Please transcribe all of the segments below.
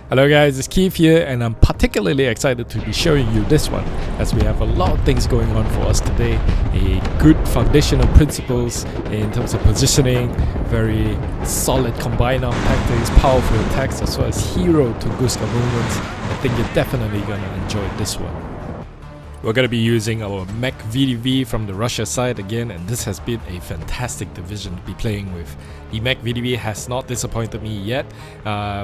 Hello guys, it's Keith here, and I'm particularly excited to be showing you this one as we have a lot of things going on for us today. A good foundational principles in terms of positioning, very solid combined arm tactics, powerful attacks, as well as hero Tunguska moments. I think you're definitely gonna enjoy this one. We're going to be using our MechVDV from the Russia side again, and this has been a fantastic division to be playing with. The MechVDV has not disappointed me yet.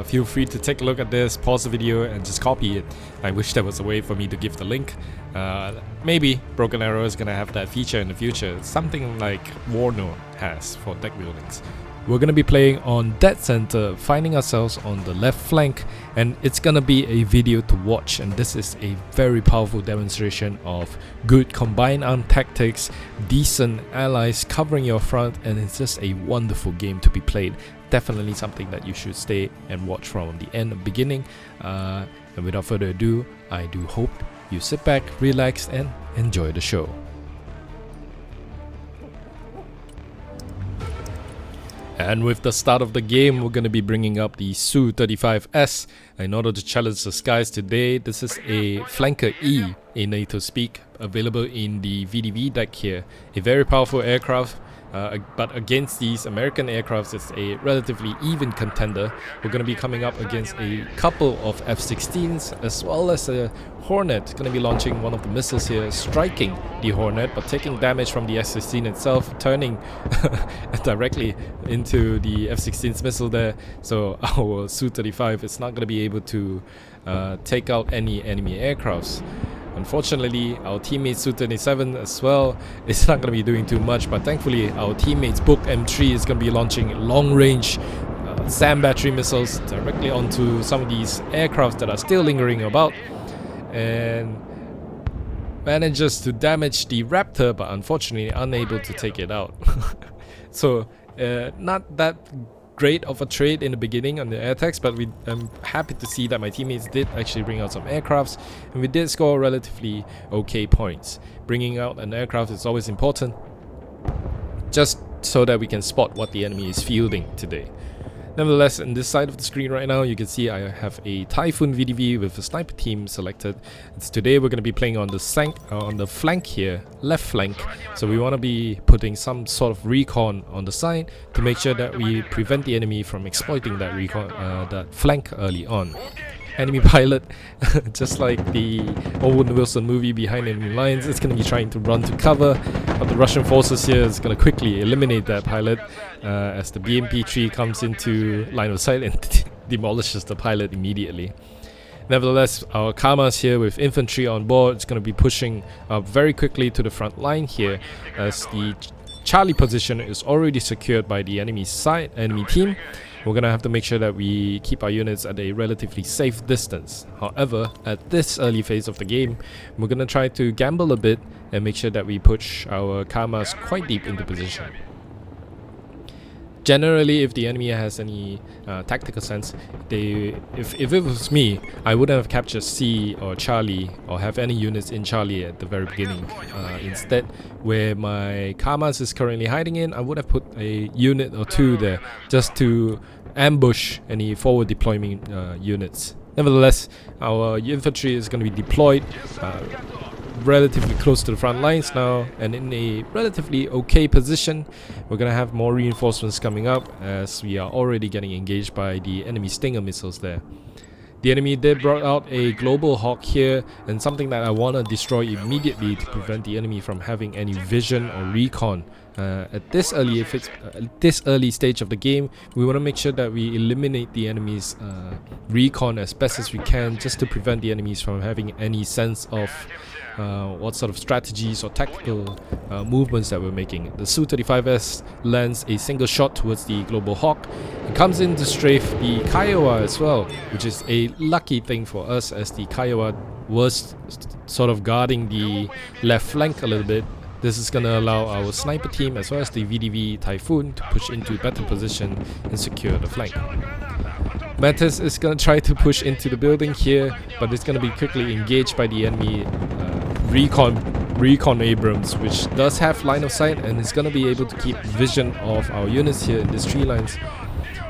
Feel free to take a look at this, pause the video and just copy it. I wish there was a way for me to give the link. Maybe Broken Arrow is going to have that feature in the future, something like Warno has for deck buildings. We're going to be playing on dead center, finding ourselves on the left flank, and it's going to be a video to watch, and this is a very powerful demonstration of good combined arm tactics, decent allies covering your front, and it's just a wonderful game to be played. Definitely something that you should stay and watch from the end and beginning. And without further ado, I do hope you sit back, relax and enjoy the show. And with the start of the game, we're going to be bringing up the Su-35S in order to challenge the skies today. This is a flanker E in NATO speak, available in the VDV deck here. A very powerful aircraft, but against these American aircrafts, it's a relatively even contender. We're going to be coming up against a couple of F-16s as well as a Hornet. Going to be launching one of the missiles here, striking the Hornet, but taking damage from the F-16 itself, turning directly into the F-16's missile there. So our Su-35 is not going to be able to take out any enemy aircrafts. Unfortunately, our teammates Su-37 as well is not going to be doing too much, but thankfully our teammates Book M3 is going to be launching long-range SAM battery missiles directly onto some of these aircrafts that are still lingering about, and manages to damage the Raptor, but unfortunately unable to take it out. So not that great of a trade in the beginning on the air attacks, but I'm happy to see that my teammates did actually bring out some aircrafts, and we did score relatively okay points. Bringing out an aircraft is always important, just so that we can spot what the enemy is fielding today. Nevertheless, in this side of the screen right now, you can see I have a Typhoon VDV with a sniper team selected. Today we're going to be playing on the flank here, left flank. So we want to be putting some sort of recon on the side to make sure that we prevent the enemy from exploiting that recon, that flank early on. Enemy pilot, just like the Owen Wilson movie Behind Enemy Lines, it's going to be trying to run to cover, but the Russian forces here is going to quickly eliminate that pilot as the BMP-3 comes into line of sight and demolishes the pilot immediately. Nevertheless, our KamAZ here with infantry on board is going to be pushing very quickly to the front line here, as the Charlie position is already secured by the enemy team. We're going to have to make sure that we keep our units at a relatively safe distance. However, at this early phase of the game, we're going to try to gamble a bit and make sure that we push our KamAZ quite deep into position. Generally, if the enemy has any tactical sense, if it was me, I wouldn't have captured C or Charlie or have any units in Charlie at the very beginning. Instead, where my KamAZ is currently hiding in, I would have put a unit or two there just to ambush any forward deployment units. Nevertheless, our infantry is going to be deployed relatively close to the front lines now, and in a relatively okay position. We're gonna have more reinforcements coming up as we are already getting engaged by the enemy Stinger missiles there. The enemy did brought out a Global Hawk here, and something that I want to destroy immediately to prevent the enemy from having any vision or recon. At this early stage of the game, we want to make sure that we eliminate the enemy's recon as best as we can, just to prevent the enemies from having any sense of what sort of strategies or tactical movements that we're making. The Su-35S lands a single shot towards the Global Hawk. It comes in to strafe the Kiowa as well, which is a lucky thing for us, as the Kiowa was sort of guarding the left flank a little bit. This is going to allow our sniper team as well as the VDV Typhoon to push into better position and secure the flank. Metis is going to try to push into the building here, but it's going to be quickly engaged by the enemy recon Abrams, which does have line of sight and is going to be able to keep vision of our units here in these tree lines.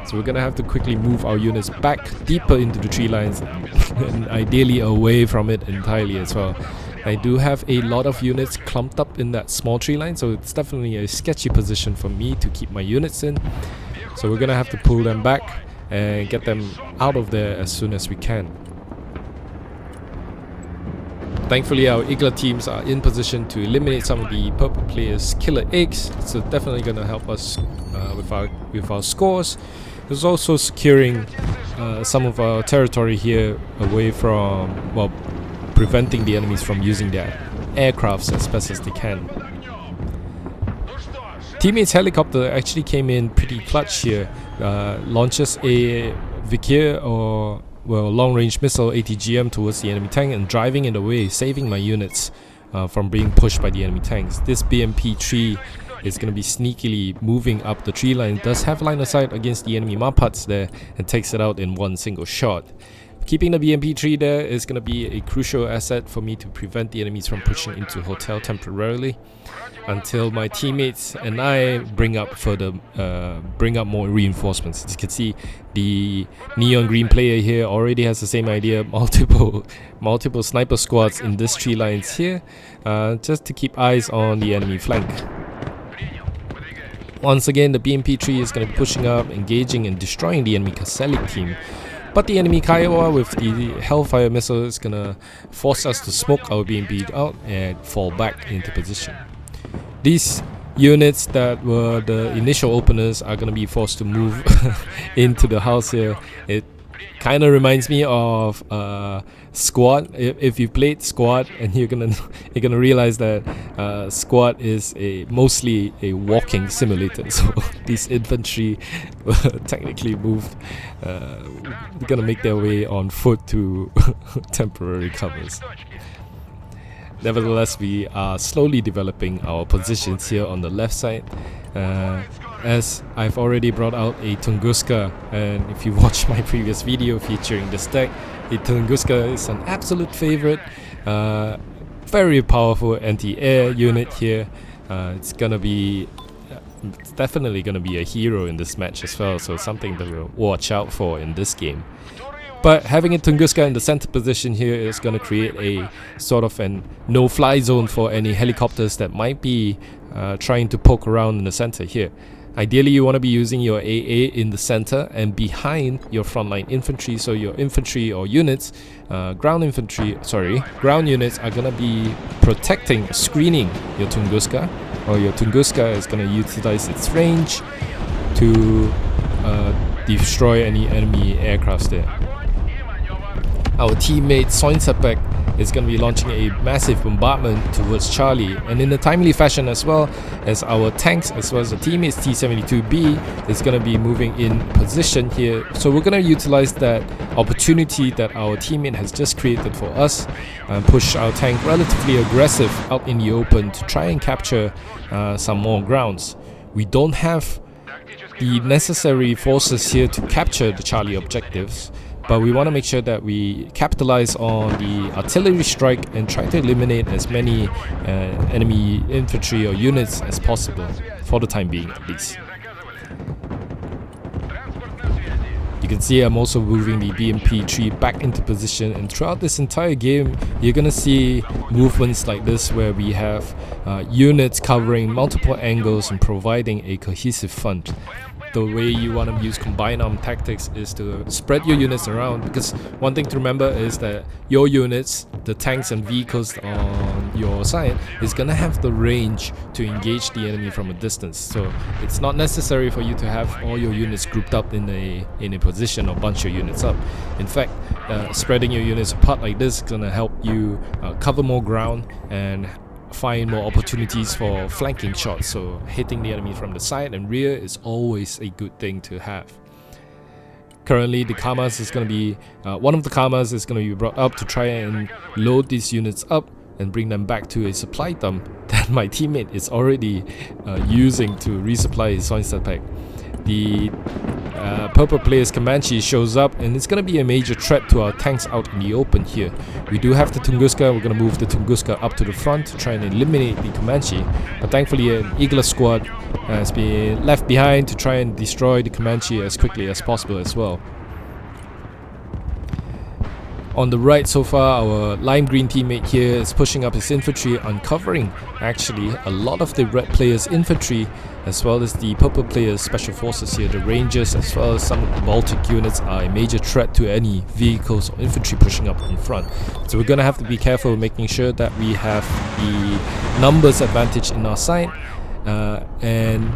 So we're gonna have to quickly move our units back deeper into the tree lines and ideally away from it entirely as well. I do have a lot of units clumped up in that small tree line, so it's definitely a sketchy position for me to keep my units in. So we're gonna have to pull them back and get them out of there as soon as we can. Thankfully, our Igla teams are in position to eliminate some of the purple players' killer eggs, so definitely gonna help us with our scores. It's also securing some of our territory here away from, well, preventing the enemies from using their aircrafts as best as they can. Teammates' helicopter actually came in pretty clutch here. Launches a Vikir or, well, long-range missile ATGM towards the enemy tank and driving it away, saving my units from being pushed by the enemy tanks. This BMP-3 is going to be sneakily moving up the tree line, does have line of sight against the enemy Mapats there and takes it out in one single shot. Keeping the BMP-3 there is going to be a crucial asset for me to prevent the enemies from pushing into hotel temporarily until my teammates and I bring up more reinforcements. As you can see, the neon green player here already has the same idea, multiple sniper squads in this tree lines here, just to keep eyes on the enemy flank. Once again, the BMP-3 is going to be pushing up, engaging and destroying the enemy Kasselik team. But the enemy Kiowa with the Hellfire missile is going to force us to smoke our BMP out and fall back into position. These units that were the initial openers are going to be forced to move into the house here. It kind of reminds me of Squad. If you played Squad, and you're gonna realize that Squad is mostly a walking simulator. So these infantry technically moved, gonna make their way on foot to temporary covers. Nevertheless, we are slowly developing our positions here on the left side. As I've already brought out a Tunguska, and if you watch my previous video featuring this deck, the Tunguska is an absolute favorite. Very powerful anti-air unit here. It's definitely gonna be a hero in this match as well, so something to watch out for in this game. But having a Tunguska in the center position here is going to create a sort of an no-fly zone for any helicopters that might be trying to poke around in the center here. Ideally, you want to be using your AA in the center and behind your frontline infantry, so your infantry or units, ground units are going to be protecting, screening your Tunguska, or your Tunguska is going to utilize its range to destroy any enemy aircrafts there. Our teammate Soinsapek is going to be launching a massive bombardment towards Charlie, and in a timely fashion as well as our tanks as well as the teammates T-72B is going to be moving in position here. So we're going to utilize that opportunity that our teammate has just created for us and push our tank relatively aggressive out in the open to try and capture some more grounds. We don't have the necessary forces here to capture the Charlie objectives, but we want to make sure that we capitalize on the artillery strike and try to eliminate as many enemy infantry or units as possible, for the time being at least. You can see I'm also moving the BMP-3 back into position, and throughout this entire game you're gonna see movements like this where we have units covering multiple angles and providing a cohesive front. The way you want to use combined arm tactics is to spread your units around, because one thing to remember is that your units, the tanks and vehicles on your side, is going to have the range to engage the enemy from a distance. So it's not necessary for you to have all your units grouped up in a position or bunch your units up. In fact, spreading your units apart like this is going to help you cover more ground and find more opportunities for flanking shots, so hitting the enemy from the side and rear is always a good thing to have. Currently, the KamAZ is going to be one of the KamAZ is going to be brought up to try and load these units up and bring them back to a supply dump that my teammate is already using to resupply his Soinsa pack. the purple player's Comanche shows up, and it's going to be a major threat to our tanks out in the open here. We do have the Tunguska. We're going to move the Tunguska up to the front to try and eliminate the Comanche, but thankfully an Eagler squad has been left behind to try and destroy the Comanche as quickly as possible as well. On the right so far, our lime green teammate here is pushing up his infantry, uncovering actually a lot of the red player's infantry, as well as the purple player's special forces here. The rangers as well as some Baltic units are a major threat to any vehicles or infantry pushing up in front. So we're gonna have to be careful making sure that we have the numbers advantage in our side and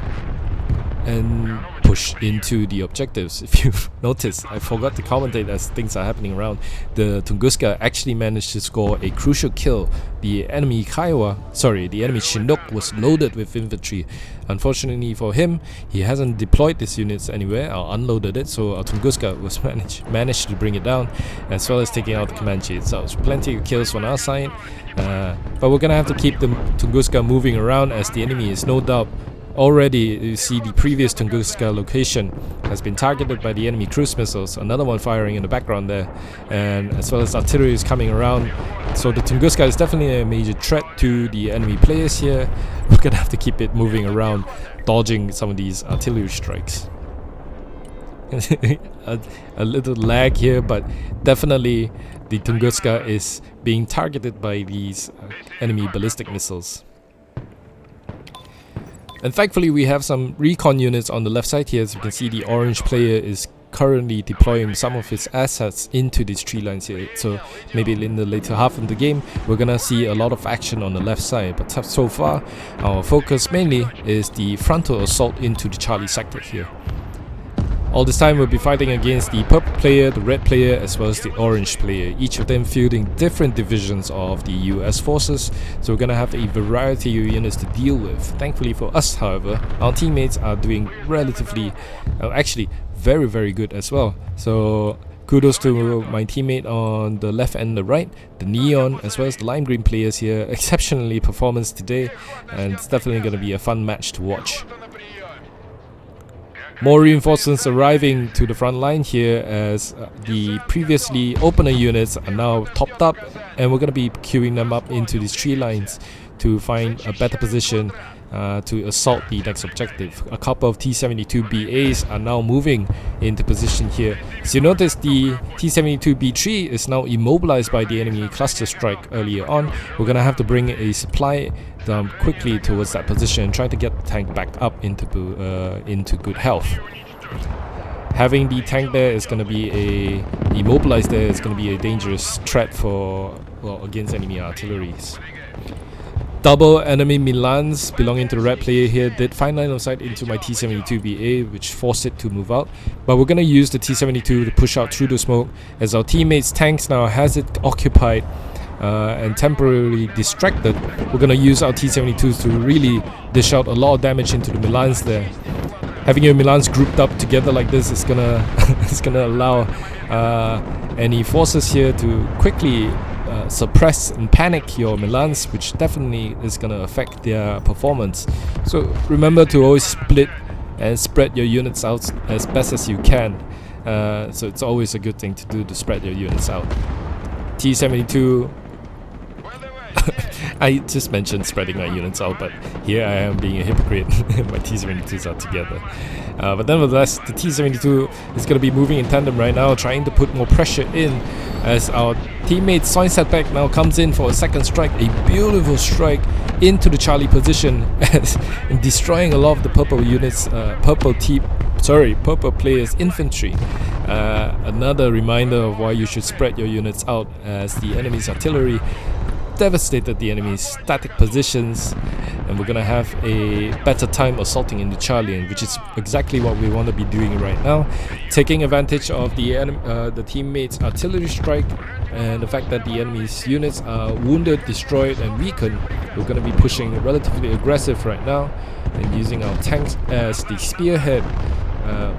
push into the objectives. If you've noticed, I forgot to commentate as things are happening around. The Tunguska actually managed to score a crucial kill. The enemy the enemy Chinook was loaded with infantry. Unfortunately for him, he hasn't deployed these units anywhere or unloaded it, so our Tunguska was managed to bring it down, as well as taking out the Comanche itself. So plenty of kills on our side, but we're gonna have to keep the Tunguska moving around, as the enemy is no doubt already. You see the previous Tunguska location has been targeted by the enemy cruise missiles, another one firing in the background there, and as well as artillery is coming around. So the Tunguska is definitely a major threat to the enemy players here. We're gonna have to keep it moving around, dodging some of these artillery strikes. a little lag here, but definitely the Tunguska is being targeted by these enemy ballistic missiles. And thankfully we have some recon units on the left side here. As you can see, the orange player is currently deploying some of his assets into these tree lines here. So maybe in the later half of the game we're gonna see a lot of action on the left side, but so far our focus mainly is the frontal assault into the Charlie sector here. All this time we'll be fighting against the purple player, the red player, as well as the orange player, each of them fielding different divisions of the US forces, so we're gonna have a variety of units to deal with. Thankfully for us, however, our teammates are doing relatively, actually very good as well. So kudos to my teammate on the left and the right, the neon as well as the lime green players here. Exceptionally performance today, and it's definitely gonna be a fun match to watch. More reinforcements arriving to the front line here, as the previously opener units are now topped up, and we're going to be queuing them up into these tree lines to find a better position to assault the next objective. A couple of T-72BAs are now moving into position here. So you notice the T-72B3 is now immobilized by the enemy cluster strike earlier on. We're gonna have to bring a supply quickly towards that position and try to get the tank back up into good health. Having the tank there is going to be immobilized there is going to be a dangerous threat against enemy artilleries. Double enemy Milans belonging to the red player here did find line of sight into my T-72BA, which forced it to move out. But we're going to use the T-72 to push out through the smoke, as our teammates' tanks now has it occupied and temporarily distracted. We're going to use our T-72s to really dish out a lot of damage into the Milans there. Having your Milans grouped up together like this is gonna it's gonna allow any forces here to quickly suppress and panic your Milans, which definitely is gonna affect their performance. So remember to always split and spread your units out as best as you can. So it's always a good thing to do, to spread your units out. T-72. I just mentioned spreading my units out, but here I am being a hypocrite. My T-72s are together. But nevertheless, the T-72 is going to be moving in tandem right now, trying to put more pressure in, as our teammate Soin Setback now comes in for a second strike, a beautiful strike into the Charlie position, and destroying a lot of the purple units, purple players' infantry. Another reminder of why you should spread your units out, as the enemy's artillery devastated the enemy's static positions, and we're gonna have a better time assaulting into Charlie, which is exactly what we want to be doing right now, taking advantage of the teammates' artillery strike and the fact that the enemy's units are wounded, destroyed, and weakened. We're gonna be pushing relatively aggressive right now and using our tanks as the spearhead,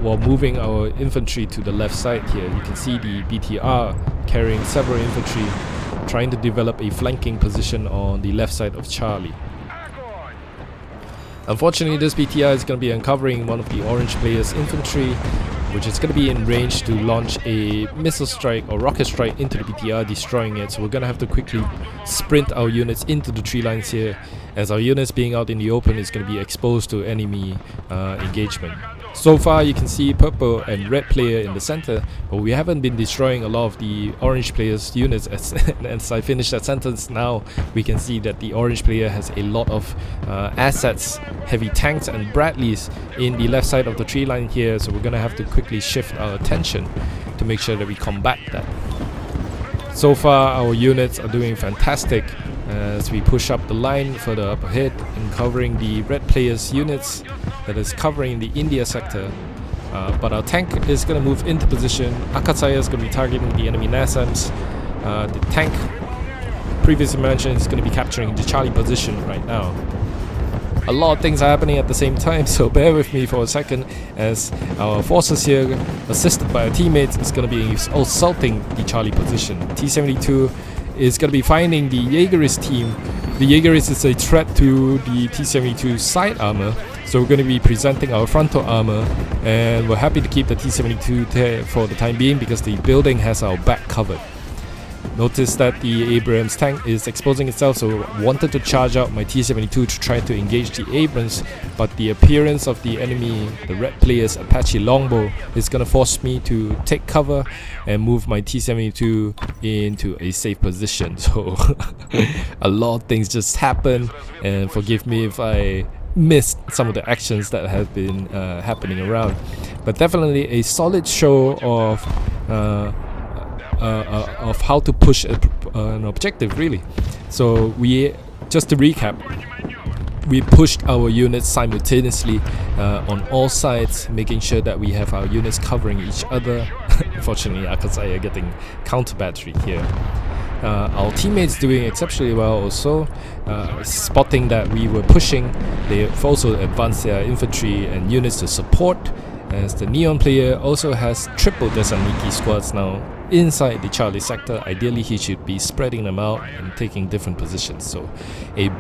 while moving our infantry to the left side here. You can see the BTR carrying several infantry, trying to develop a flanking position on the left side of Charlie. Unfortunately, this BTR is going to be uncovering one of the orange players' infantry, which is going to be in range to launch a missile strike or rocket strike into the BTR, destroying it. So we're going to have to quickly sprint our units into the tree lines here, as our units being out in the open is going to be exposed to enemy engagement. So far you can see purple and red player in the center, but we haven't been destroying a lot of the orange player's units. As I finish that sentence now, we can see that the orange player has a lot of assets, heavy tanks and Bradleys in the left side of the tree line here, so we're gonna have to quickly shift our attention to make sure that we combat that. So far our units are doing fantastic as we push up the line further up ahead and covering the red player's units that is covering the India sector. But our tank is going to move into position. Akatsuya is going to be targeting the enemy NASAMs. The tank, previously mentioned, is going to be capturing the Charlie position right now. A lot of things are happening at the same time, so bear with me for a second as our forces here, assisted by our teammates, is going to be assaulting the Charlie position. T-72 is going to be finding the Jaegerist team. The Jaegerist is a threat to the T-72 side armor, so we're going to be presenting our frontal armor, and we're happy to keep the T-72 there for the time being because the building has our back covered. Notice that the Abrams tank is exposing itself, so I wanted to charge out my T-72 to try to engage the Abrams, but the appearance of the enemy, the red player's Apache longbow, is going to force me to take cover and move my T-72 into a safe position. So a lot of things just happened, and forgive me if I missed some of the actions that have been happening around, but definitely a solid show of how to push an objective, really. So we, just to recap, we pushed our units simultaneously on all sides, making sure that we have our units covering each other. Unfortunately, Akatsuya are getting counter battery here. Our teammates doing exceptionally well also, spotting that we were pushing. They've also advanced their infantry and units to support, as the Neon player also has triple Desaniki squads now inside the Charlie sector. Ideally he should be spreading them out and taking different positions. So a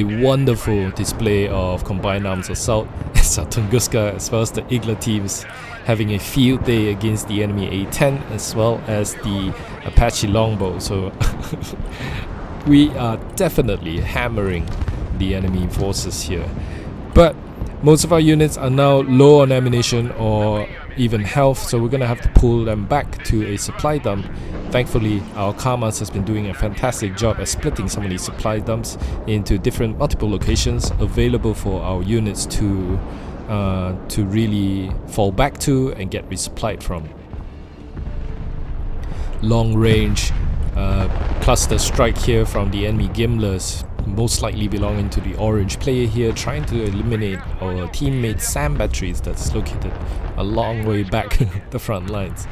wonderful display of combined arms assault as our Tunguska as well as the Igla teams having a field day against the enemy A-10 as well as the Apache longbow. So we are definitely hammering the enemy forces here, but most of our units are now low on ammunition or even health, so we're gonna have to pull them back to a supply dump. Thankfully, our KamAZ has been doing a fantastic job at splitting some of these supply dumps into different multiple locations available for our units to really fall back to and get resupplied from. Long range cluster strike here from the enemy GMLRS, most likely belonging to the orange player here, trying to eliminate our teammate's SAM batteries that's located a long way back the front lines.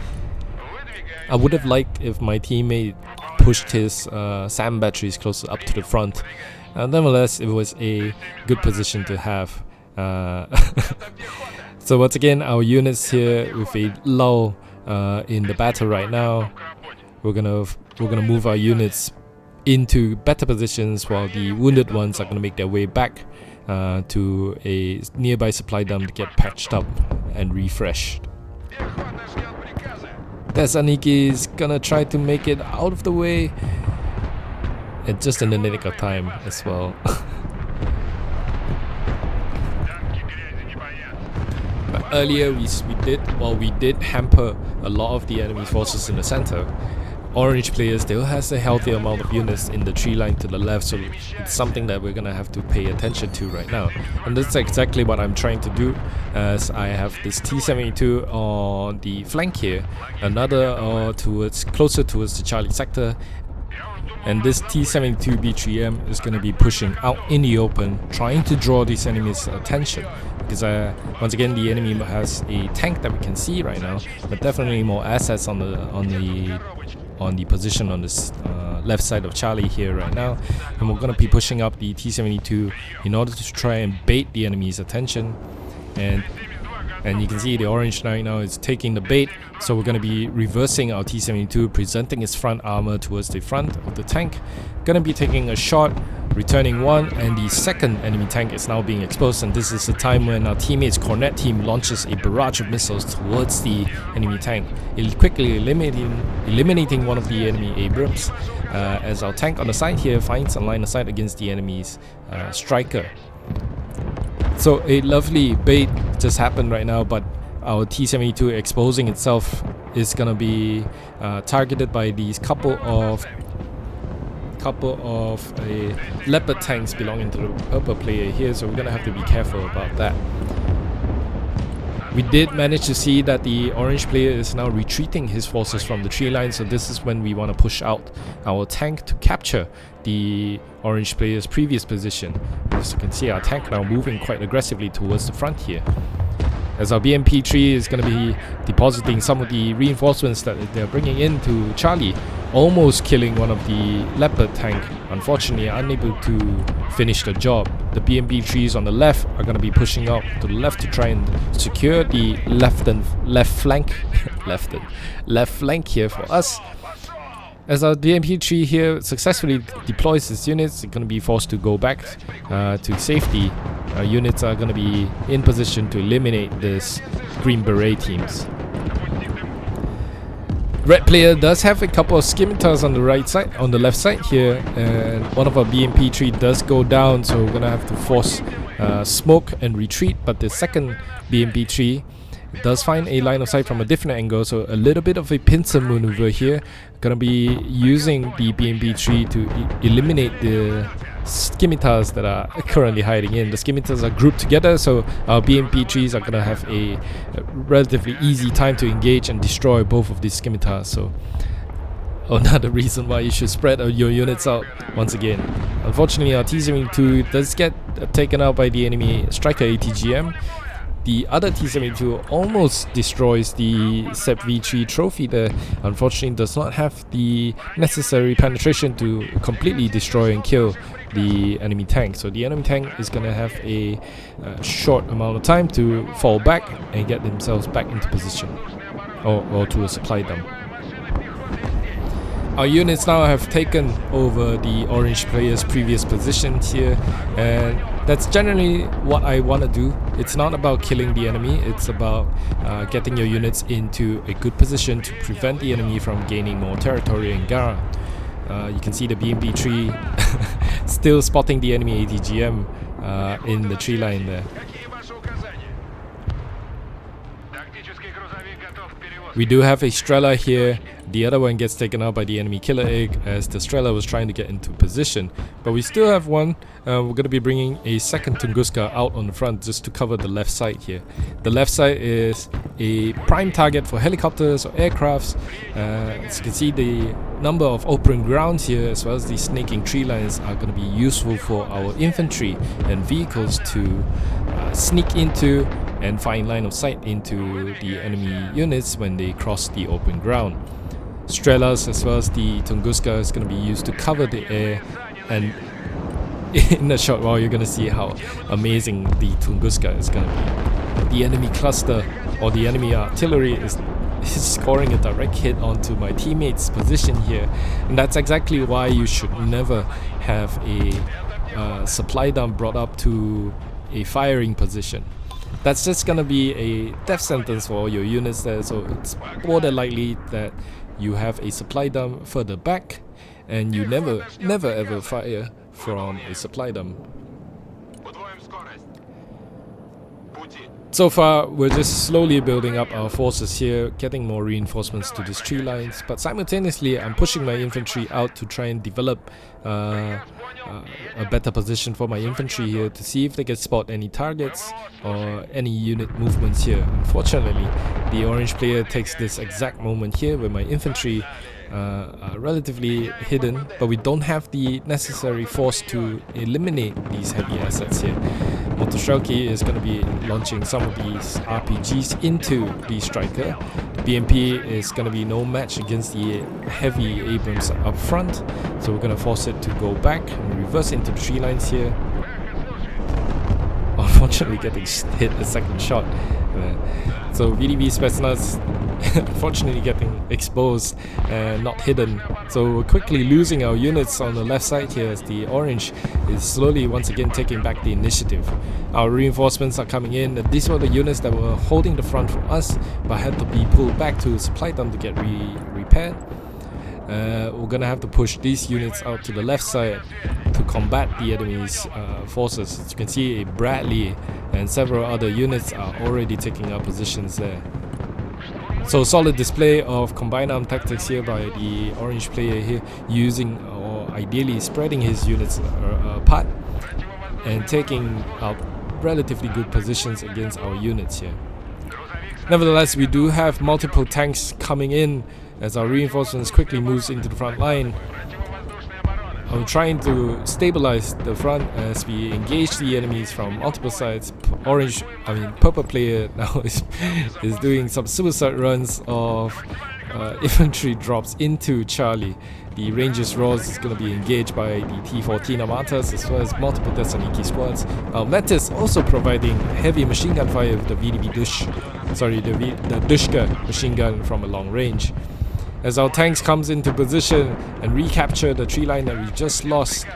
I would have liked if my teammate pushed his SAM batteries closer up to the front. Nonetheless, it was a good position to have. So once again, our units here with a lull in the battle right now. We're gonna move our units into better positions while the wounded ones are going to make their way back to a nearby supply dump to get patched up and refreshed. Desaniki is gonna try to make it out of the way, and just in the nick of time as well. But earlier we did hamper a lot of the enemy forces in the center. Orange player still has a healthy amount of units in the tree line to the left, so it's something that we're gonna have to pay attention to right now. And that's exactly what I'm trying to do, as I have this T-72 on the flank here, another closer towards the Charlie sector, and this T-72B3M is gonna be pushing out in the open, trying to draw these enemies' attention. Because once again, the enemy has a tank that we can see right now, but definitely more assets on the position on this left side of Charlie here right now, and we're going to be pushing up the T-72 in order to try and bait the enemy's attention. And you can see the orange right now is taking the bait, so we're going to be reversing our T-72, presenting its front armor towards the front of the tank. Going to be taking a shot returning one, and the second enemy tank is now being exposed, and this is the time when our teammates Kornet team launches a barrage of missiles towards the enemy tank, quickly eliminating one of the enemy Abrams, as our tank on the side here finds a line of sight against the enemy's striker. So a lovely bait just happened right now, but our T-72 exposing itself is gonna be targeted by these couple of leopard tanks belonging to the purple player here, so we're gonna have to be careful about that. We did manage to see that the orange player is now retreating his forces from the tree line, so this is when we want to push out our tank to capture the orange player's previous position. As you can see, our tank now moving quite aggressively towards the front here, as our BMP-3 is going to be depositing some of the reinforcements that they're bringing into Charlie, almost killing one of the leopard tank. Unfortunately, unable to finish the job. The BMP-3s on the left are going to be pushing out to the left to try and secure the left flank here for us. As our BMP-3 here successfully deploys its units, it's going to be forced to go back to safety. Our units are going to be in position to eliminate this green beret teams. Red player does have a couple of scimitars on the right side, on the left side here, and one of our BMP-3 does go down, so we're going to have to force smoke and retreat, but the second BMP-3 does find a line of sight from a different angle, so a little bit of a pincer maneuver here. Gonna be using the BMP-3 to eliminate the scimitars that are currently hiding in. The scimitars are grouped together, so our BMP-3s are gonna have a relatively easy time to engage and destroy both of these scimitars. So another reason why you should spread your units out once again. Unfortunately, our T-72 does get taken out by the enemy striker ATGM. The other T-72 almost destroys the SEP-V3 trophy there. Unfortunately, does not have the necessary penetration to completely destroy and kill the enemy tank. So the enemy tank is going to have a short amount of time to fall back and get themselves back into position, or to a supply dump. Our units now have taken over the orange player's previous positions here, and that's generally what I want to do. It's not about killing the enemy, it's about getting your units into a good position to prevent the enemy from gaining more territory and ground. You can see the BMP-3 still spotting the enemy ATGM in the tree line there. We do have a Strela here. The other one gets taken out by the enemy killer egg as the Strela was trying to get into position. But we still have one. We're going to be bringing a second Tunguska out on the front just to cover the left side here. The left side is a prime target for helicopters or aircrafts. As you can see, the number of open grounds here as well as the snaking tree lines are going to be useful for our infantry and vehicles to sneak into and find line of sight into the enemy units when they cross the open ground. Strelas as well as the Tunguska is going to be used to cover the air, and in a short while you're going to see how amazing the Tunguska is going to be. The enemy cluster or the enemy artillery is scoring a direct hit onto my teammate's position here, and that's exactly why you should never have a supply dump brought up to a firing position. That's just gonna be a death sentence for all your units there, so it's more than likely that you have a supply dump further back and you never ever fire from a supply dump. So far, we're just slowly building up our forces here, getting more reinforcements to these tree lines, but simultaneously I'm pushing my infantry out to try and develop a better position for my infantry here to see if they can spot any targets or any unit movements here. Unfortunately, the orange player takes this exact moment here where my infantry are relatively hidden, but we don't have the necessary force to eliminate these heavy assets here. Motostrelki is going to be launching some of these RPGs into the striker. The BMP is going to be no match against the heavy Abrams up front, so we're going to force it to go back and reverse into the tree lines here. Unfortunately, getting hit a second shot. So VDV Spetsnaz unfortunately getting exposed and not hidden. So we're quickly losing our units on the left side here as the orange is slowly once again taking back the initiative. Our reinforcements are coming in. These were the units that were holding the front for us but had to be pulled back to supply them to get repaired. We're gonna have to push these units out to the left side to combat the enemy's forces. As you can see, a Bradley and several other units are already taking up positions there. So solid display of combined arm tactics here by the orange player here, using or ideally spreading his units apart and taking out relatively good positions against our units here. Nevertheless, we do have multiple tanks coming in as our reinforcements quickly moves into the front line. I'm trying to stabilize the front as we engage the enemies from multiple sides. Purple player now is doing some suicide runs of infantry drops into Charlie. The Rangers Roars is going to be engaged by the T-14 Armatas as well as multiple Thessaloniki squads. Metis also providing heavy machine gun fire with the VDV the Dushka machine gun from a long range. As our tanks comes into position and recapture the tree line that we just lost,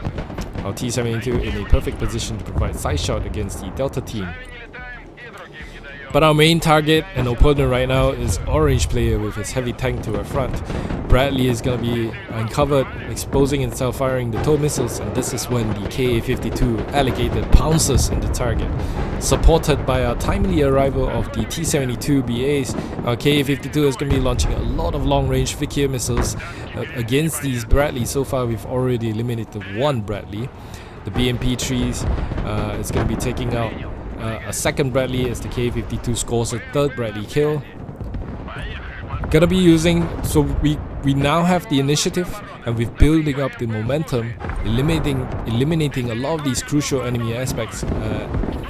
our T-72 in a perfect position to provide side shot against the Delta team. But our main target and opponent right now is orange player with his heavy tank to our front. Bradley is going to be uncovered, exposing and self-firing the tow missiles, and this is when the Ka-52 alligator pounces in the target. Supported by our timely arrival of the T-72 BAs, our Ka-52 is going to be launching a lot of long-range Vickers missiles against these Bradley. So far we've already eliminated one Bradley. The BMP trees is going to be taking out a second Bradley as the Ka-52 scores a third Bradley kill. Gonna be using, so we now have the initiative and we're building up the momentum, eliminating a lot of these crucial enemy aspects,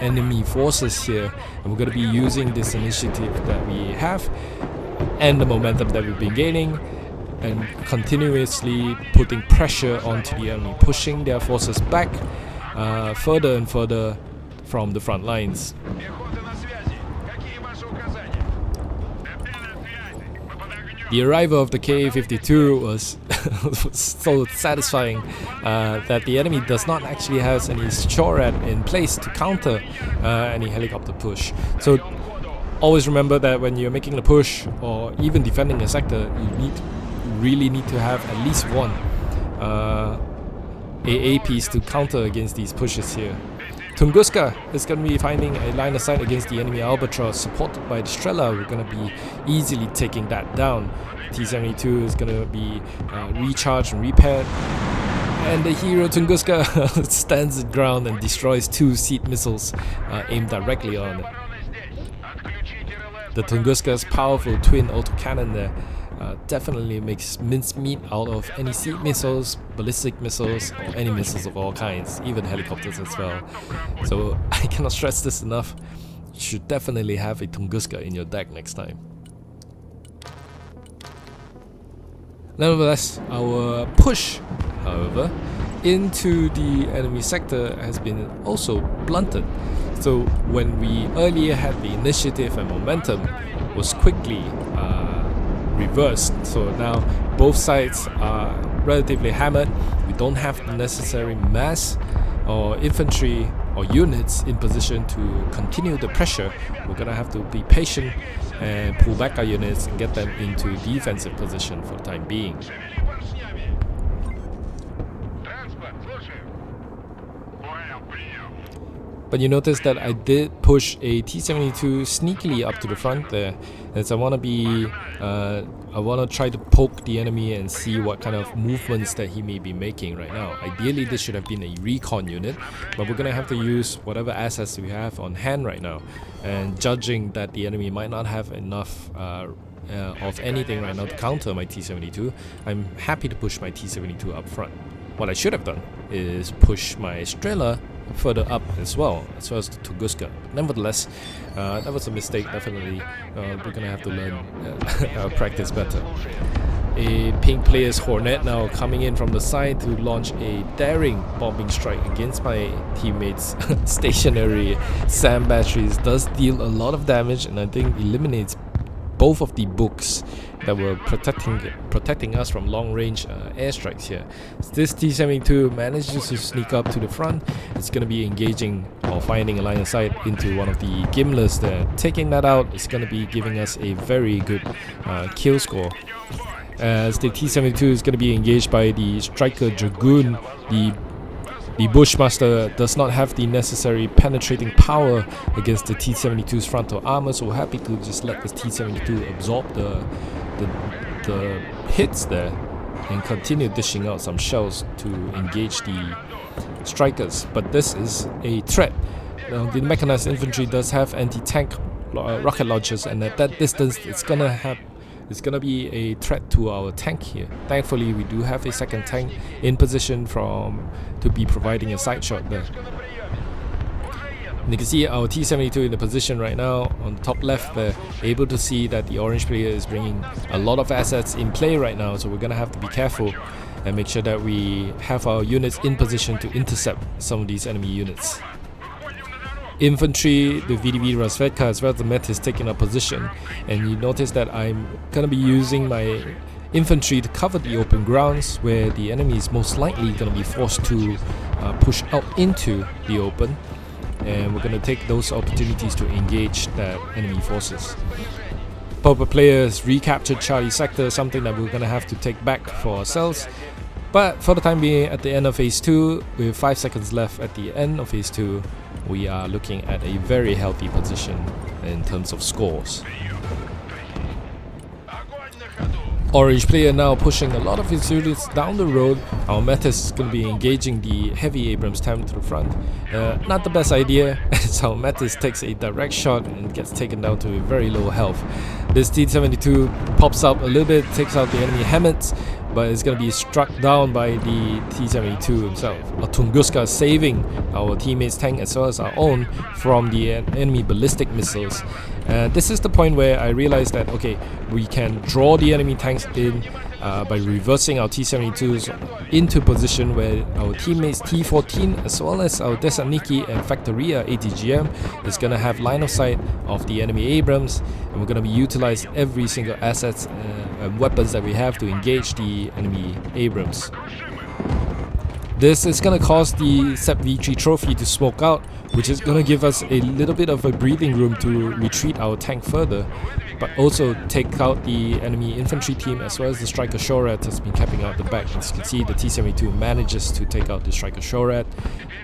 enemy forces here, and we're gonna be using this initiative that we have and the momentum that we've been gaining and continuously putting pressure onto the enemy, pushing their forces back further and further from the front lines. The arrival of the Ka-52 was so satisfying that the enemy does not actually have any SHORAD in place to counter any helicopter push. So always remember that when you're making a push or even defending a sector, you really need to have at least one AA piece to counter against these pushes here. Tunguska is going to be finding a line of sight against the enemy Albatross, supported by the Strela. We're going to be easily taking that down. T-72 is going to be recharged and repaired. And the hero Tunguska stands its ground and destroys 2 seed missiles aimed directly on it. The Tunguska's powerful twin autocannon there definitely makes mincemeat out of any seed missiles, ballistic missiles, or any missiles of all kinds, even helicopters as well. So I cannot stress this enough. You should definitely have a Tunguska in your deck next time. Nevertheless, our push, however, into the enemy sector has been also blunted. So when we earlier had the initiative and momentum, was quickly reversed. So now both sides are relatively hammered. We don't have the necessary mass or infantry or units in position to continue the pressure. We're gonna have to be patient and pull back our units and get them into defensive position for the time being. But you notice that I did push a T-72 sneakily up to the front there, as I want to try to poke the enemy and see what kind of movements that he may be making right now. Ideally this should have been a recon unit, but we're gonna have to use whatever assets we have on hand right now, and judging that the enemy might not have enough of anything right now to counter my T-72, I'm happy to push my T-72 up front. What I should have done is push my Strela further up as well as the Tunguska. Nevertheless, that was a mistake. Definitely, we're gonna have to learn practice better. A pink player's Hornet now coming in from the side to launch a daring bombing strike against my teammates' stationary SAM batteries. Does deal a lot of damage and I think eliminates both of the books that were protecting us from long-range airstrikes here. This T-72 manages to sneak up to the front. It's going to be engaging or finding a line of sight into one of the gimlets there. Taking that out is going to be giving us a very good kill score. As the T-72 is going to be engaged by the Striker Dragoon, the Bushmaster does not have the necessary penetrating power against the T-72's frontal armor, so we're happy to just let the T-72 absorb the hits there and continue dishing out some shells to engage the strikers. But this is a threat. Now, the mechanized infantry does have anti-tank rocket launchers, and at that distance it's gonna be a threat to our tank here. Thankfully, we do have a second tank in position to be providing a side shot there. And you can see our T-72 in the position right now on the top left there, able to see that the orange player is bringing a lot of assets in play right now, so we're gonna have to be careful and make sure that we have our units in position to intercept some of these enemy units. Infantry, the VDV Razvedka as well as the Metis taking up position, and you notice that I'm gonna be using my infantry to cover the open grounds where the enemy is most likely gonna be forced to push out into the open, and we're gonna take those opportunities to engage that enemy forces. Pauper players recaptured Charlie sector, something that we're gonna have to take back for ourselves. But for the time being, at the end of phase 2, with 5 seconds left at the end of phase 2, we are looking at a very healthy position in terms of scores. Orange player now pushing a lot of his units down the road. Our Metis is going to be engaging the heavy Abrams tank to the front. Not the best idea, as our Metis takes a direct shot and gets taken down to a very low health. This T-72 pops up a little bit, takes out the enemy Hammets, but it's going to be struck down by the T-72 himself. A Tunguska saving our teammates' tank as well as our own from the enemy ballistic missiles. This is the point where I realized that, okay, we can draw the enemy tanks in by reversing our T-72s into position where our teammates T-14 as well as our Desaniki and Factoria ATGM is going to have line of sight of the enemy Abrams, and we're going to be utilize every single assets and weapons that we have to engage the enemy Abrams. This is going to cause the SEP V3 trophy to smoke out, which is going to give us a little bit of a breathing room to retreat our tank further, but also take out the enemy infantry team as well as the Striker Shorat has been capping out the back. As you can see, the T-72 manages to take out the Striker Shorat.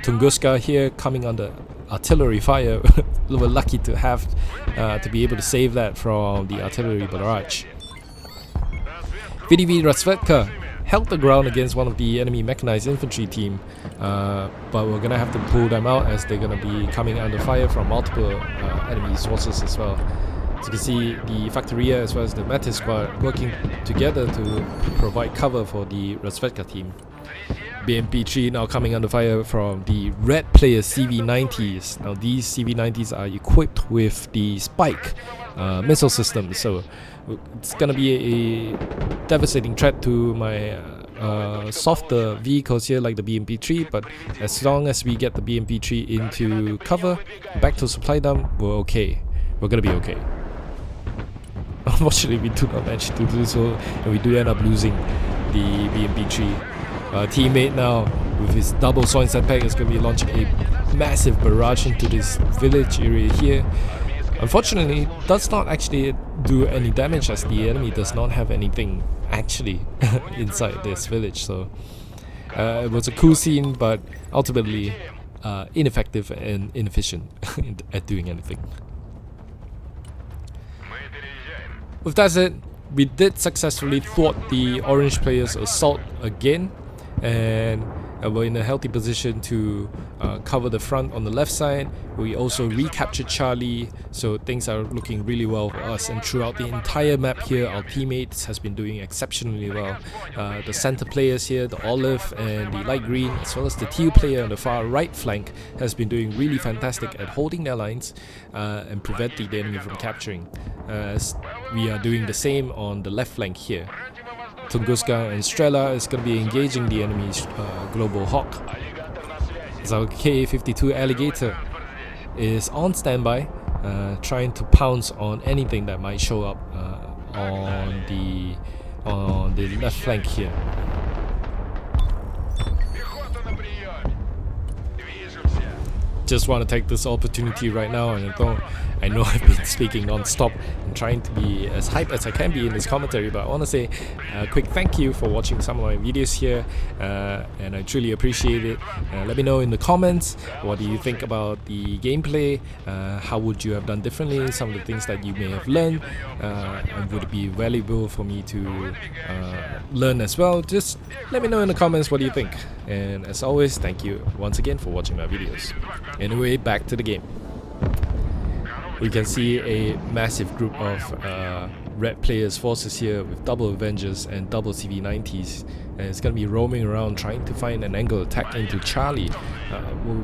Tunguska here coming under artillery fire. We're lucky to have to be able to save that from the artillery barrage. VDV Razvedka held the ground against one of the enemy mechanized infantry team, but we're gonna have to pull them out as they're gonna be coming under fire from multiple enemy sources as well. As you can see, the Factoria as well as the Metis squad working together to provide cover for the Razvedka team. BMP-3 now coming under fire from the red player CV-90s. Now these CV-90s are equipped with the Spike missile system, so it's gonna be a devastating threat to my softer vehicles here like the BMP-3, but as long as we get the BMP-3 into cover, back to supply dump, we're okay. We're gonna be okay. Unfortunately, we do not manage to do so, and we do end up losing the BMP-3. Teammate now with his double soin set pack is going to be launching a massive barrage into this village area here. Unfortunately, it does not actually do any damage as the enemy does not have anything actually inside this village. So it was a cool scene, but ultimately ineffective and inefficient at doing anything. With that said, we did successfully thwart the orange players' assault again, and we're in a healthy position to cover the front on the left side. We also recaptured Charlie, so things are looking really well for us, and throughout the entire map here our teammates has been doing exceptionally well. The center players here, the olive and the light green, as well as the teal player on the far right flank has been doing really fantastic at holding their lines and preventing the enemy from capturing, as we are doing the same on the left flank here. Tunguska and Strela is going to be engaging the enemy's Global Hawk. As our K-52 Alligator is on standby, trying to pounce on anything that might show up on the left flank here. Just want to take this opportunity right now, and I know I've been speaking non-stop and trying to be as hype as I can be in this commentary, but I want to say a quick thank you for watching some of my videos here, and I truly appreciate it. Let me know in the comments, what do you think about the gameplay, how would you have done differently, some of the things that you may have learned, and would it be valuable for me to learn as well. Just let me know in the comments what do you think, and as always, thank you once again for watching my videos. Anyway, back to the game. We can see a massive group of red players forces here with double Avengers and double CV-90s, and it's going to be roaming around trying to find an angle attack into Charlie.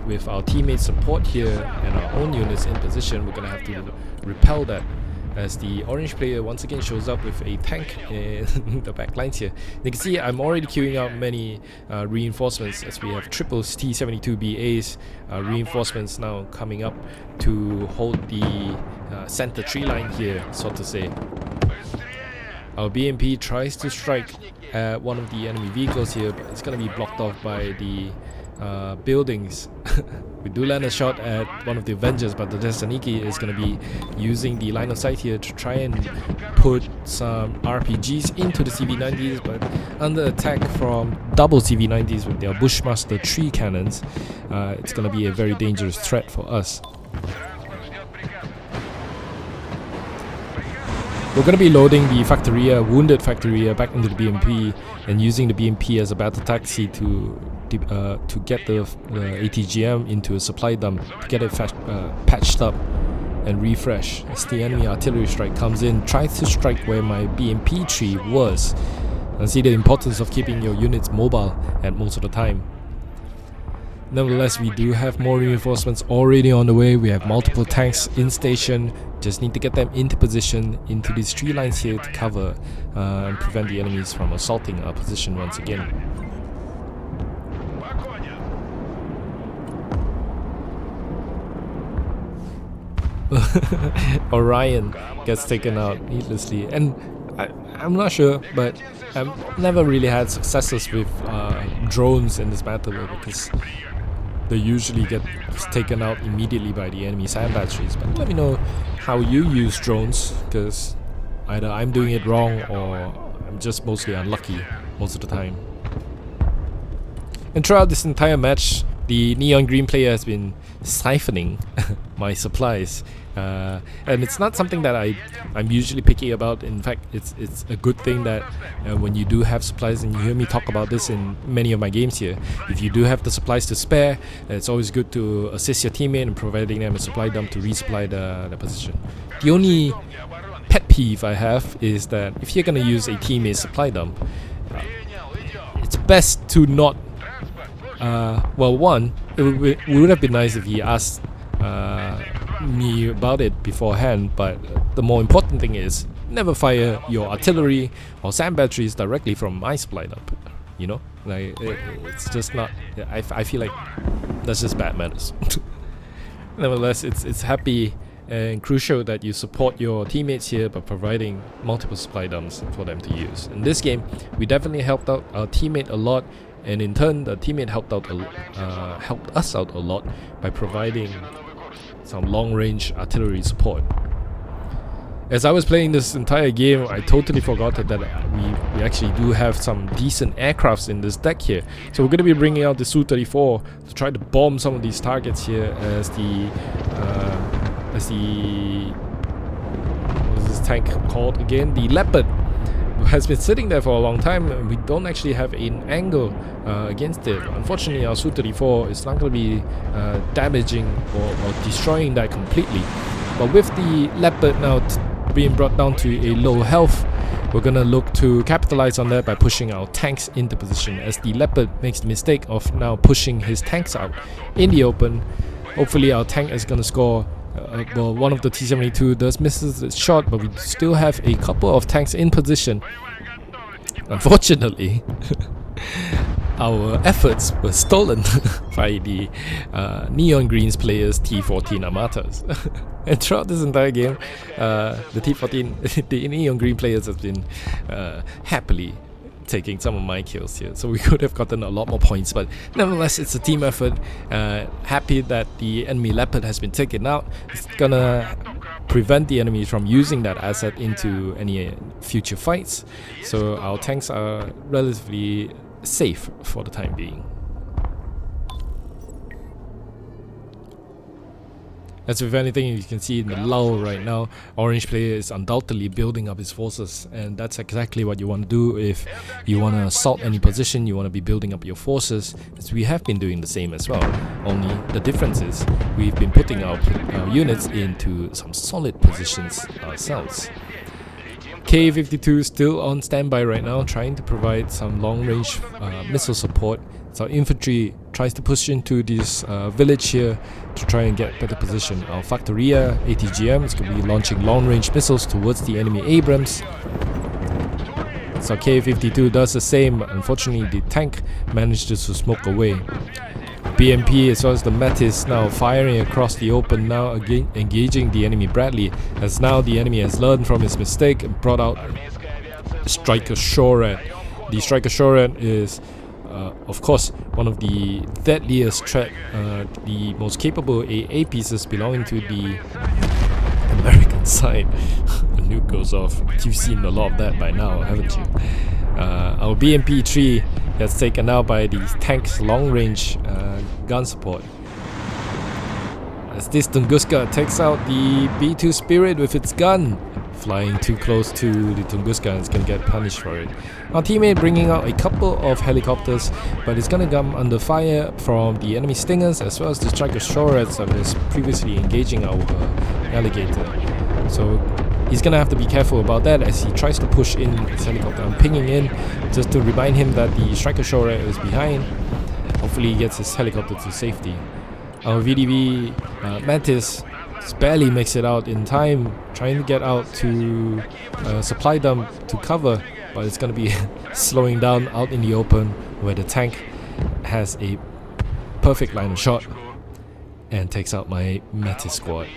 With our teammates' support here and our own units in position, we're going to have to repel that, as the orange player once again shows up with a tank in the back lines here. You can see I'm already queuing out many reinforcements, as we have triples T-72BAs reinforcements now coming up to hold the center tree line here, so to say. Our BMP tries to strike at one of the enemy vehicles here, but it's going to be blocked off by the buildings. We do land a shot at one of the Avengers, but the Thessaloniki is going to be using the line of sight here to try and put some RPGs into the CV-90s, but under attack from double CV-90s with their Bushmaster tree cannons, it's going to be a very dangerous threat for us. We're going to be loading the Factoria, wounded Factoria, back into the BMP and using the BMP as a battle taxi to get the ATGM into a supply dump, to get it patched up and refresh. As the enemy artillery strike comes in, tries to strike where my BMP tree was, and see the importance of keeping your units mobile at most of the time. Nevertheless, we do have more reinforcements already on the way. We have multiple tanks in station. Just need to get them into position into these tree lines here to cover and prevent the enemies from assaulting our position once again. Orion gets taken out needlessly, and I'm not sure, but I've never really had successes with drones in this battle, because they usually get taken out immediately by the enemy sand batteries. But let me know how you use drones, because either I'm doing it wrong or I'm just mostly unlucky most of the time. And throughout this entire match, the neon green player has been siphoning my supplies, and it's not something that I'm usually picky about. In fact, it's a good thing that when you do have supplies, and you hear me talk about this in many of my games here, if you do have the supplies to spare, it's always good to assist your teammate in providing them a supply dump to resupply the position. The only pet peeve I have is that if you're going to use a teammate supply dump, it's best to not well, one, it would have been nice if he asked me about it beforehand, but the more important thing is never fire your artillery or sand batteries directly from my supply dump. You know, like it's just not. I feel like that's just bad manners. Nevertheless, it's happy and crucial that you support your teammates here by providing multiple supply dumps for them to use. In this game, we definitely helped out our teammate a lot, and in turn, the teammate helped us out a lot by providing some long-range artillery support. As I was playing this entire game, I totally forgot that we actually do have some decent aircrafts in this deck here. So we're going to be bringing out the Su-34 to try to bomb some of these targets here as the what is this tank called again? The Leopard has been sitting there for a long time, and we don't actually have an angle against it. Unfortunately, our Su-34 is not going to be damaging or destroying that completely. But with the Leopard now being brought down to a low health, we're going to look to capitalize on that by pushing our tanks into position, as the Leopard makes the mistake of now pushing his tanks out in the open. Hopefully our tank is going to score. Well, one of the T-72 does misses its shot, but we still have a couple of tanks in position. Unfortunately, our efforts were stolen by the Neon Greens players T14 Armatas. And throughout this entire game, the T14, the Neon Green players have been happily taking some of my kills here, so we could have gotten a lot more points, but nevertheless it's a team effort. Happy that the enemy Leopard has been taken out. It's gonna prevent the enemy from using that asset into any future fights, so our tanks are relatively safe for the time being. As with anything, you can see in the lull right now, orange player is undoubtedly building up his forces, and that's exactly what you want to do if you want to assault any position. You want to be building up your forces, as we have been doing the same as well. Only the difference is we've been putting our units into some solid positions ourselves. Ka-52 still on standby right now, trying to provide some long-range missile support. So infantry tries to push into this village here to try and get better position. Our Factoria ATGM is going to be launching long-range missiles towards the enemy Abrams. So Ka-52 does the same. Unfortunately, the tank manages to smoke away. BMP as well as the Metis now firing across the open, now again engaging the enemy Bradley, as now the enemy has learned from his mistake and brought out Striker Shoret. The Striker Shoret is of course one of the deadliest threat, the most capable AA pieces belonging to the American side. A nuke goes off. You've seen a lot of that by now, haven't you? Our BMP-3 gets taken out by the tank's long-range gun support. As this Tunguska takes out the B2 Spirit with its gun, flying too close to the Tunguska, and it's gonna get punished for it. Our teammate bringing out a couple of helicopters, but it's gonna come under fire from the enemy Stingers as well as the Striker Shorets that was previously engaging our Alligator. So he's gonna have to be careful about that as he tries to push in his helicopter. I'm pinging in just to remind him that the Striker Shoret is behind. Hopefully he gets his helicopter to safety. Our VDV Mantis barely makes it out in time, trying to get out to supply them to cover, but it's gonna be slowing down out in the open where the tank has a perfect line of shot and takes out my Metis squad.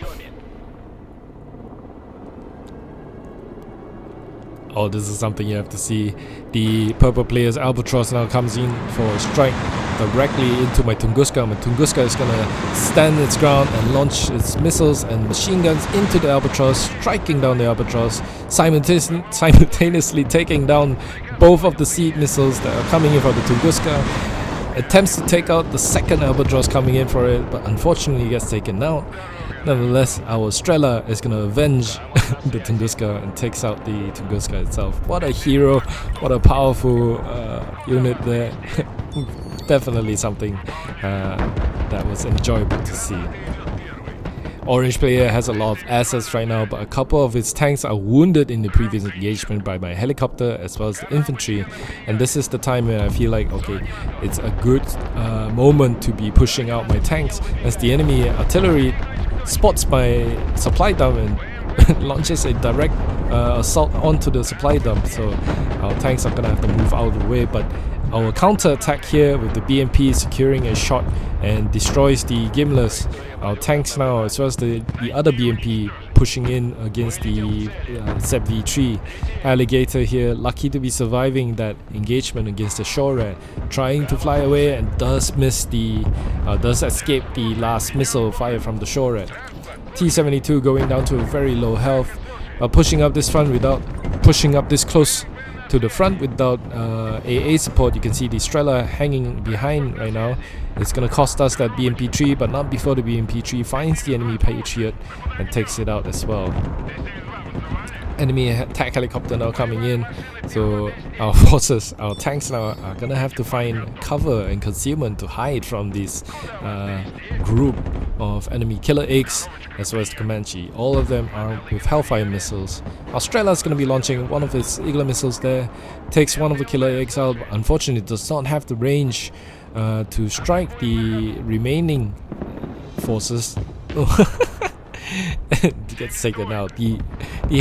Oh, this is something you have to see. The purple player's Albatross now comes in for a strike directly into my Tunguska. My Tunguska is gonna stand its ground and launch its missiles and machine guns into the Albatross, striking down the Albatross, simultaneously taking down both of the seed missiles that are coming in from the Tunguska. Attempts to take out the second Albatross coming in for it, but unfortunately gets taken out. Nevertheless, our Strela is going to avenge the Tunguska and takes out the Tunguska itself. What a hero, what a powerful unit there. Definitely something that was enjoyable to see. Orange player has a lot of assets right now, but a couple of its tanks are wounded in the previous engagement by my helicopter as well as the infantry, and this is the time where I feel like, okay, it's a good moment to be pushing out my tanks, as the enemy artillery spots my supply dump and launches a direct assault onto the supply dump, so our tanks are gonna have to move out of the way. But our counter attack here with the BMP securing a shot and destroys the gimlets. Our tanks now, as well as the other BMP, pushing in against the ZV-3. Alligator here, lucky to be surviving that engagement against the Shoret, trying to fly away and does escape the last missile fire from the Shoret. T-72 going down to a very low health, pushing up this front without pushing up this close to the front without AA support. You can see the Strela hanging behind right now. It's gonna cost us that BMP-3, but not before the BMP-3 finds the enemy Patriot and takes it out as well. Enemy attack helicopter now coming in, so our forces, our tanks now are gonna have to find cover and concealment to hide from this group of enemy killer eggs as well as the Comanche. All of them are with Hellfire missiles. Australia is going to be launching one of its Eagle missiles there, takes one of the killer eggs out, but unfortunately does not have the range to strike the remaining forces. Gets taken out. The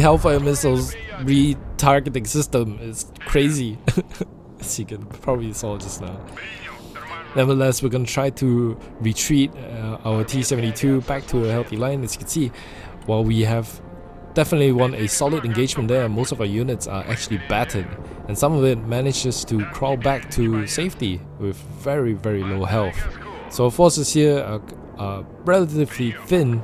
Hellfire missiles retargeting system is crazy. as you can probably saw just now. Nevertheless, we're going to try to retreat our T-72 back to a healthy line. As you can see, while we have definitely won a solid engagement there, most of our units are actually battered, and some of it manages to crawl back to safety with very, very low health. So our forces here are relatively thin,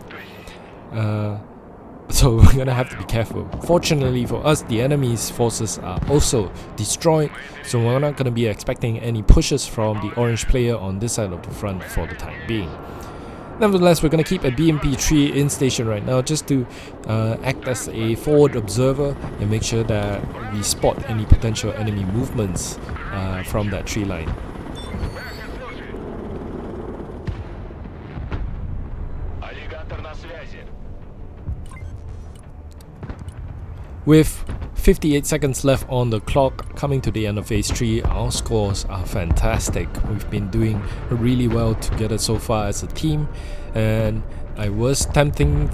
so we're gonna have to be careful. Fortunately for us, the enemy's forces are also destroyed, so we're not gonna be expecting any pushes from the orange player on this side of the front for the time being. Nevertheless, we're gonna keep a BMP-3 in station right now just to act as a forward observer and make sure that we spot any potential enemy movements from that tree line. With 58 seconds left on the clock, coming to the end of phase 3, our scores are fantastic. We've been doing really well together so far as a team, and I was thinking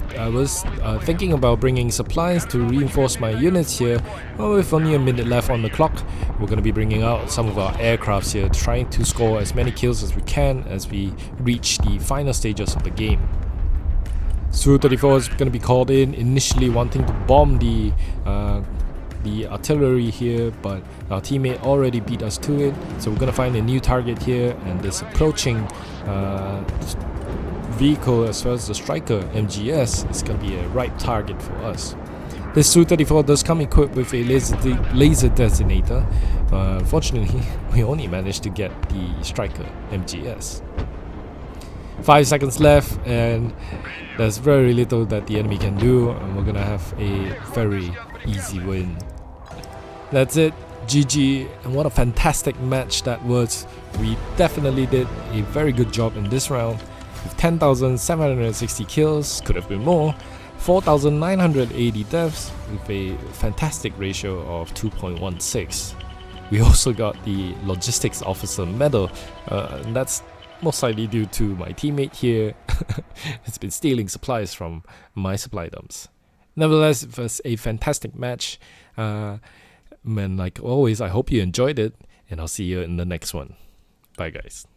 about bringing supplies to reinforce my units here. Well, with only a minute left on the clock, we're going to be bringing out some of our aircrafts here, trying to score as many kills as we can as we reach the final stages of the game. Su-34 is going to be called in, initially wanting to bomb the artillery here, but our teammate already beat us to it, so we're going to find a new target here, and this approaching vehicle as well as the striker MGS is going to be a right target for us. This Su-34 does come equipped with a laser designator. Unfortunately, we only managed to get the striker MGS. 5 seconds left, and there's very little that the enemy can do, and we're gonna have a very easy win. That's it, GG, and what a fantastic match that was. We definitely did a very good job in this round, with 10,760 kills, could have been more, 4,980 deaths, with a fantastic ratio of 2.16. We also got the Logistics Officer medal, and that's most likely due to my teammate here. It's been stealing supplies from my supply dumps. Nevertheless, it was a fantastic match. And like always, I hope you enjoyed it, and I'll see you in the next one. Bye guys.